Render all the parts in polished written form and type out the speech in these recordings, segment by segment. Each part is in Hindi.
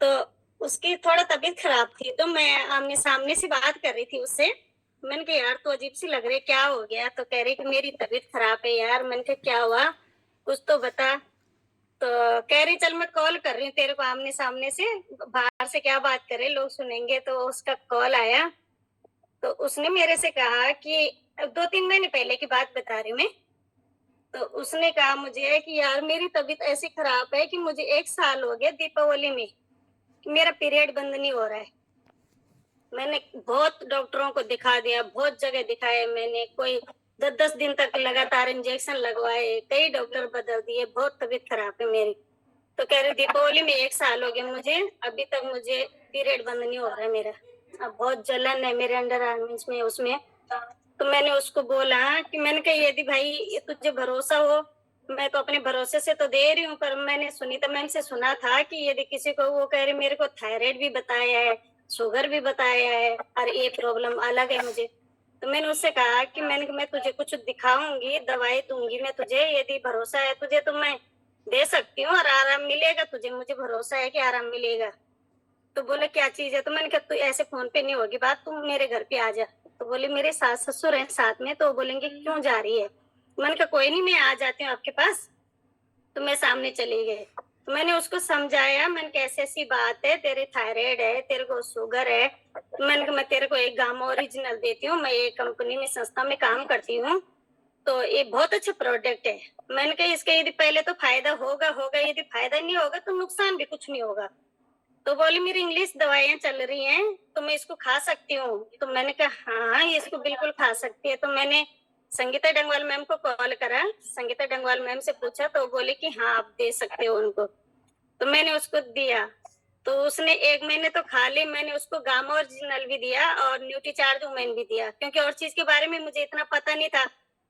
तो उसकी थोड़ा तबीयत खराब थी, तो मैं आमने सामने से बात कर रही थी उससे। मैंने कहा यार तू अजीब सी लग रही है, क्या हो गया? तो कह रही कि मेरी तबीयत खराब है यार। मैंने कहा क्या हुआ, कुछ तो बता। तो कह रही चल मैं कॉल कर रही हूँ तेरे को आमने सामने से, बाहर से क्या बात करे, लोग सुनेंगे। तो उसका कॉल आया, तो उसने मेरे से कहा कि 2-3 महीने पहले की बात बता रही हूँ मैं। तो उसने कहा मुझे कि यार मेरी तबीयत ऐसी खराब है कि मुझे 1 साल हो गया दीपावली में मेरा पीरियड बंद नहीं हो रहा है। मैंने बहुत डॉक्टरों को दिखा दिया, बहुत जगह दिखाए मैंने, कोई 10-10 दिन तक लगातार इंजेक्शन लगवाए, कई डॉक्टर बदल दिए, बहुत तबीयत खराब है मेरी। तो कह रहे दीपावली में 1 साल हो गया मुझे, अभी तक मुझे पीरियड बंद नहीं हो रहा है मेरा। अब बहुत जलन है मेरे अंडर आर्म्स में उसमें। तो मैंने उसको बोला कि मैंने कहा यदि भाई ये तुझे भरोसा हो, मैं तो अपने भरोसे से तो दे रही हूँ, पर मैंने सुनीता मैम से सुना था कि यदि किसी को, वो कह रहे मेरे को थायराइड भी बताया है, शुगर भी बताया है, और ये प्रॉब्लम अलग है मुझे। तो मैंने उससे कहा कि मैं तुझे कुछ दिखाऊंगी, दवाई दूंगी मैं तुझे, यदि भरोसा है तुझे तो मैं दे सकती हूँ और आराम मिलेगा तुझे, मुझे भरोसा है कि आराम मिलेगा। तो बोले क्या चीज है? तो मैंने कहा तू ऐसे फोन पे नहीं होगी बात, तू मेरे घर पे आ जा। तो बोले मेरे सास ससुर हैं साथ में, तो बोलेंगे क्यों जा रही है? मैंने कहा कोई नहीं, मैं आ जाती हूँ आपके पास। तो मैं सामने चली गई, तो मैंने उसको समझाया, मैंने कहा ऐसी ऐसी बात है, तेरे थायराइड है, तेरे को शुगर है। तो मैंने कहा मैं तेरे को एक गामा ओरिजिनल देती हूँ, मैं एक कंपनी में संस्था में काम करती हूँ, तो ये बहुत अच्छा प्रोडक्ट है। मैंने कहा इसका यदि पहले तो फायदा होगा होगा, यदि फायदा नहीं होगा तो नुकसान भी कुछ नहीं होगा। तो बोली मेरी इंग्लिश दवाइयाँ चल रही हैं, तो मैं इसको खा सकती हूँ? तो मैंने कहा हाँ ये इसको बिल्कुल खा सकती है। तो मैंने संगीता डंगवाल मैम को कॉल करा, संगीता डंगवाल मैम से पूछा, तो बोले कि हाँ आप दे सकते हो उनको। तो मैंने उसको दिया, तो उसने 1 महीने तो खा ली। मैंने उसको गामा ओरिजिनल भी दिया और न्यूट्री चार्ज वुमेन भी दिया, क्योंकि और चीज के बारे में मुझे इतना पता नहीं था,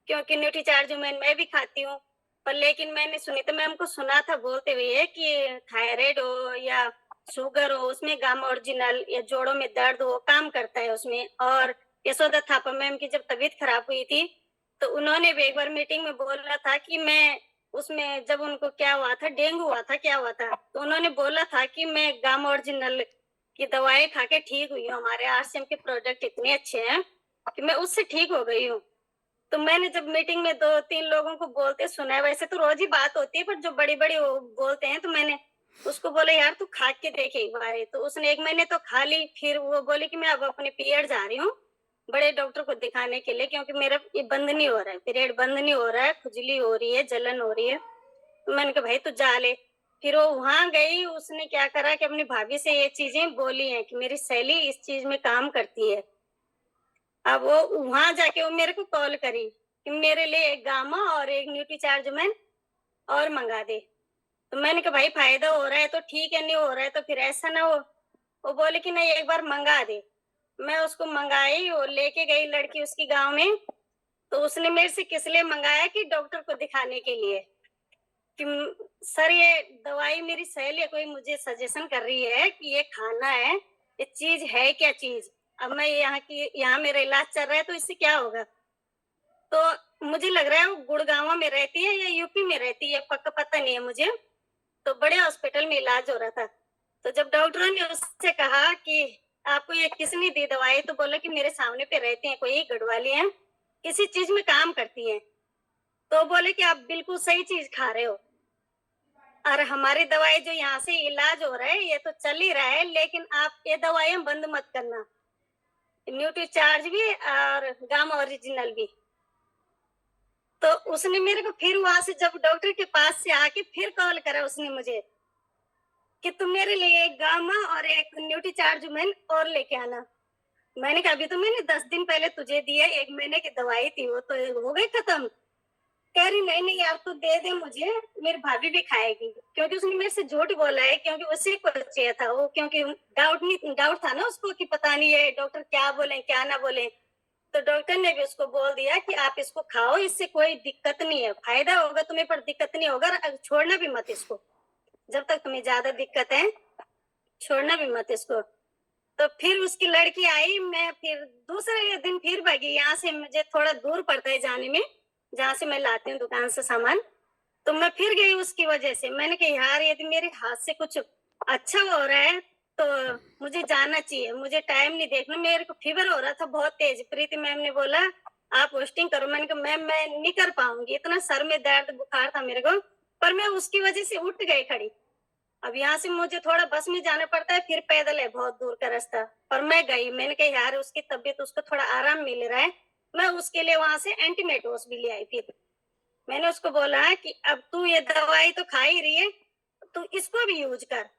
क्योंकि न्यूट्री चार्ज वुमेन मैं भी खाती हूँ। पर लेकिन मैंने सुनीता मैम को सुना था बोलते हुए कि थायराइड हो या शुगर हो, उसमें गामा ओरिजिनल, या जोड़ों में दर्द हो, काम करता है उसमें। और यशोदा थापा मैम की जब तबीयत खराब हुई थी, तो उन्होंने भी एक बार मीटिंग में बोला था कि मैं उसमें, जब उनको क्या हुआ था, डेंगू हुआ था, क्या हुआ था, तो उन्होंने बोला था कि मैं गामा ओरिजिनल की दवाई खा के ठीक हुई हूँ, हमारे आरसीएम के प्रोडक्ट इतने अच्छे हैं कि मैं उससे ठीक हो गई हूँ। तो मैंने जब मीटिंग में 2-3 लोगों को बोलते सुना है, वैसे तो रोज ही बात होती है, पर जो बड़ी बड़ी वो बोलते हैं, तो मैंने उसको बोला यार तू खा के देखे एक बार। तो उसने 1 महीने तो खा ली, फिर वो बोली कि मैं अब अपने पीरियड जा रही हूँ बड़े डॉक्टर को दिखाने के लिए, क्योंकि मेरा ये बंद नहीं हो रहा है, पीरियड बंद नहीं हो रहा है, खुजली हो रही है, जलन हो रही है। तो मैंने कहा भाई तू जा ले। फिर वो वहां गई, उसने क्या करा कि अपनी भाभी से ये चीजें बोली हैं कि मेरी सहेली इस चीज में काम करती है। अब वो वहां जाके वो मेरे को कॉल करी कि मेरे लिए एक गामा और एक न्यूट्री चार्ज मैन और मंगा दे। तो मैंने कहा भाई फायदा हो रहा है तो ठीक है, नहीं हो रहा है तो फिर ऐसा ना हो। वो बोले कि नहीं एक बार मंगा दे। मैं उसको मंगाई, वो लेके गई लड़की उसकी गांव में। तो उसने मेरे से किस लिए मंगाया कि डॉक्टर को दिखाने के लिए, कि सर ये दवाई मेरी सहेली कोई मुझे सजेशन कर रही है कि ये खाना है, ये चीज है क्या चीज। अब मैं यहाँ मेरा इलाज चल रहा है, तो इससे क्या होगा? तो मुझे लग रहा है वो गुड़गांव में रहती है या यूपी में रहती है, पक्का पता नहीं है मुझे। तो बड़े हॉस्पिटल में इलाज हो रहा था। तो जब डॉक्टरों ने उससे कहा कि आपको ये किसने दी दवाई, तो बोला कि मेरे सामने पे रहती हैं, कोई गढ़वाली है, किसी चीज में काम करती हैं। तो बोले कि आप बिल्कुल सही चीज खा रहे हो, और हमारी दवाई जो यहाँ से इलाज हो रहा है ये तो चल ही रहा है, लेकिन आप ये दवाइयां बंद मत करना, न्यूट्री चार्ज भी और गामा ओरिजिनल भी। तो उसने मेरे को फिर वहां से जब डॉक्टर के पास से आके फिर कॉल करा उसने मुझे कि तुम मेरे लिए एक गामा और एक न्यूट्री चार्ज मैन और लेके आना। मैंने कहा अभी तो मैंने 10 दिन पहले तुझे दिया, 1 महीने की दवाई थी, वो तो हो गई खत्म। कह रही नहीं नहीं आप तो दे दे मुझे, मेरी भाभी भी खाएगी, क्योंकि उसने मेरे से झूठ बोला है, क्योंकि उसी को चाहिए था वो, क्योंकि डाउट था ना उसको कि पता नहीं है डॉक्टर क्या बोले क्या ना बोले। तो डॉक्टर ने भी उसको बोल दिया कि आप इसको खाओ, इससे कोई दिक्कत नहीं है, फायदा होगा तुम्हें पर दिक्कत नहीं होगा, छोड़ना भी मत इसको, जब तक तुम्हें ज्यादा दिक्कत है छोड़ना भी मत इसको। तो फिर उसकी लड़की आई, मैं फिर दूसरे दिन फिर भागी, यहाँ से मुझे थोड़ा दूर पड़ता है जाने में, जहाँ से मैं लाती हूँ दुकान से सामान। तो मैं फिर गई उसकी वजह से। मैंने कहा यार यदि मेरे हाथ से कुछ अच्छा हो रहा है, तो मुझे जाना चाहिए, मुझे टाइम नहीं देखना। मेरे को फ़ीवर हो रहा था बहुत तेज़, प्रीति मैम ने बोला, "आप होस्टिंग करो।" मैंने कहा, "मैम, मैं नहीं कर पाऊँगी।" इतना सर में दर्द, बुखार था मेरे को, पर मैं उसकी वज़ह से उठ गई खड़ी। अब यहाँ से मुझे थोड़ा बस में जाना पड़ता है, फिर पैदल है बहुत दूर का रास्ता, पर मैं गई। मैंने कहा, "यार, उसकी तबीयत, उसको थोड़ा आराम मिल रहा है।" मैं उसके लिए वहाँ से एंटीमेटोस भी ले आई फिर। मैंने उसको बोला कि अब तू ये दवाई तो खा ही रही है, तू इसको भी यूज़ कर।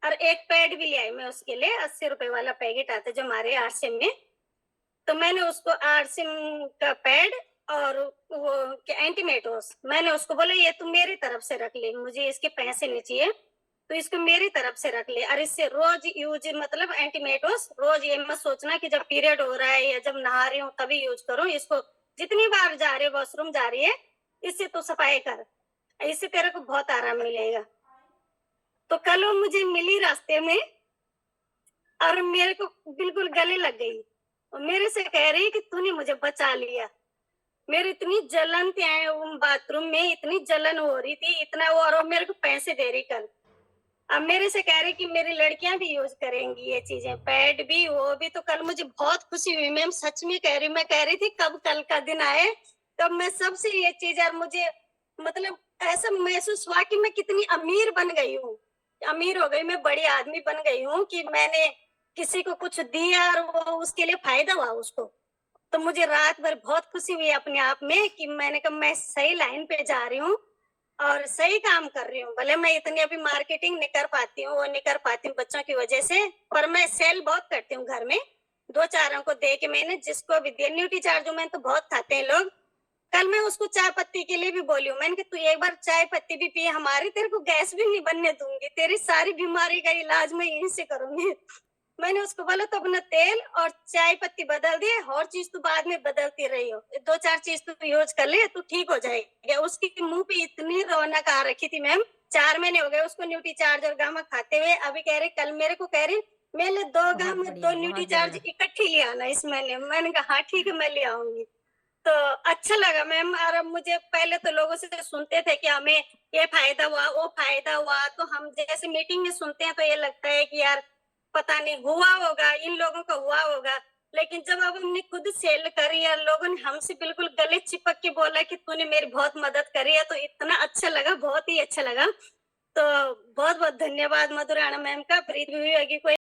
और एक पैड भी ले आई मैं उसके लिए, ₹80 वाला पैकेट आता है जो हमारे आरसीएम में। तो मैंने उसको आरसीएम का पैड और वो क्या एंटीमेटोस, मैंने उसको बोला ये तू मेरी तरफ से रख ले, मुझे इसके पैसे नहीं चाहिए, तो इसको मेरी तरफ से रख ले। और इससे रोज़ यूज़, मतलब एंटीमेटोस रोज़, ये मत सोचना कि जब पीरियड हो रहा है या जब नहा रही हूँ तभी यूज़ करूँ। इसको जितनी बार जा रही है, वॉशरूम जा रही है, इससे तू सफाई कर। इससे तेरे को बहुत आराम मिलेगा। तो कल वो मुझे मिली रास्ते में और मेरे को बिल्कुल गले लग गई और मेरे से कह रही कि तूने मुझे बचा लिया। मेरी इतनी जलन थी, बाथरूम में इतनी जलन हो रही थी, इतना वो, और वो मेरे को पैसे दे रही कल। अब मेरे से कह रही कि मेरी लड़कियां भी यूज करेंगी ये चीजें, पैड भी, वो भी। तो कल मुझे बहुत खुशी हुई मैम, सच में कह रही, मैं कह रही थी कब कल का दिन आए तब मैं सबसे ये चीज, और मुझे मतलब ऐसा महसूस हुआ कि मैं कितनी अमीर बन गई हूँ, अमीर हो गई, मैं बड़ी आदमी बन गई हूँ कि मैंने किसी को कुछ दिया और वो उसके लिए फायदा हुआ उसको। तो मुझे रात भर बहुत खुशी हुई अपने आप में कि मैंने कहा मैं सही लाइन पे जा रही हूँ और सही काम कर रही हूँ। भले मैं इतनी अभी मार्केटिंग नहीं कर पाती हूँ, वो नहीं कर पाती हूँ बच्चों की वजह से, पर मैं सेल बहुत करती हूँ घर में। 2-4 को दे के मैंने जिसको भी दिया, न्यूट्री चार्ज में तो बहुत खाते हैं लोग। कल मैं उसको चाय पत्ती के लिए भी बोली हूँ, मैंने कहा तू एक बार चाय पत्ती भी पी, हमारी तेरे को गैस भी नहीं बनने दूंगी, तेरी सारी बीमारी का इलाज मैं यहीं से करूंगी। मैंने उसको बोला तो अपना तेल और चाय पत्ती बदल दिए, और चीज तू बाद में बदलती रही हो, 2-4 चीज तू यूज कर ले, तू ठीक हो जाएगी। उसकी मुंह पे इतनी रौनक आ रखी थी मैम, 4 महीने हो गए उसको न्यूट्री चार्ज और गामा खाते हुए। अभी कह रही, कल मेरे को कह रही, मेरे लिए 2 बहुत गामा, 2 बढ़िया, न्यूट्री बहुत चार्ज बढ़िया। इकट्ठी ले आना इस महीने। मैंने कहा हाँ ठीक है, मैं ले आऊंगी। तो अच्छा लगा मैम। और अब मुझे, पहले तो लोगों से सुनते थे कि हमें ये फायदा हुआ, वो फायदा हुआ, तो हम जैसे मीटिंग में सुनते हैं तो ये लगता है कि यार पता नहीं हुआ होगा, इन लोगों का हुआ होगा। लेकिन जब अब हमने खुद सेल करी और लोगों ने हमसे बिल्कुल गले चिपक के बोला कि तूने मेरी बहुत मदद करी है, तो इतना अच्छा लगा, बहुत ही अच्छा लगा। तो बहुत बहुत धन्यवाद मधुराणा मैम का, प्रीति को